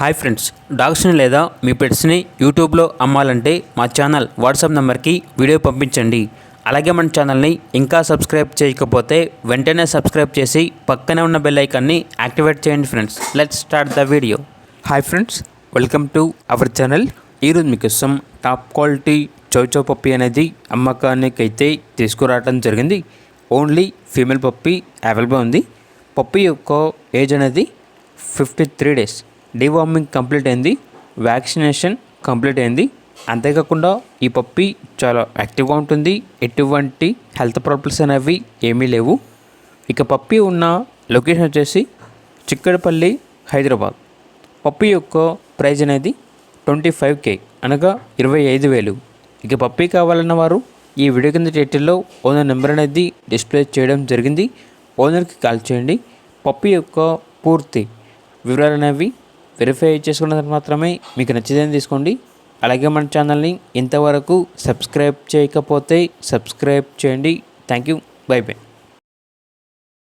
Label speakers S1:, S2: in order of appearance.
S1: Hi friends, డాగ్స్ని లేదా మీ పెట్స్ని యూట్యూబ్లో అమ్మాలంటే మా ఛానల్ వాట్సాప్ నెంబర్కి వీడియో పంపించండి. అలాగే మన ఛానల్ని ఇంకా సబ్స్క్రైబ్ చేయకపోతే వెంటనే సబ్స్క్రైబ్ చేసి పక్కనే ఉన్న బెల్ ఐకాన్ని యాక్టివేట్ చేయండి friends. Let's start the video. Hi friends, welcome to our channel. ఈరోజు మీకోసం టాప్ క్వాలిటీ చౌచౌ పప్పీ అనేది అమ్మకానికి అయితే తీసుకురావడం జరిగింది. ఓన్లీ ఫీమేల్ పప్పీ అవైలబుల్ ఉంది. పప్పీ యొక్క ఏజ్ అనేది 53 డేస్. డీవార్మింగ్ కంప్లీట్ అయింది, వ్యాక్సినేషన్ కంప్లీట్ అయింది. అంతేకాకుండా ఈ పప్పీ చాలా యాక్టివ్గా ఉంటుంది. ఎటువంటి హెల్త్ ప్రాబ్లమ్స్ అనేవి ఏమీ లేవు. ఇక పప్పీ ఉన్న లొకేషన్ వచ్చేసి చిక్కడపల్లి, హైదరాబాద్. పప్పీ యొక్క ప్రైజ్ అనేది 25K అనగా 25,000. ఇక పప్పీ కావాలన్న వారు ఈ వీడియో కింద టైటిల్లో ఓనర్ నెంబర్ అనేది డిస్ప్లే చేయడం జరిగింది. ఓనర్కి కాల్ చేయండి. పప్పీ యొక్క పూర్తి వివరాలు అనేవి వెరిఫై చేసుకున్న తర్వాత మాత్రమే మీకు నచ్చిదని తీసుకోండి. అలాగే మన ఛానల్ని ఇంతవరకు సబ్స్క్రైబ్ చేయకపోతే సబ్స్క్రైబ్ చేయండి. Thank you. By by.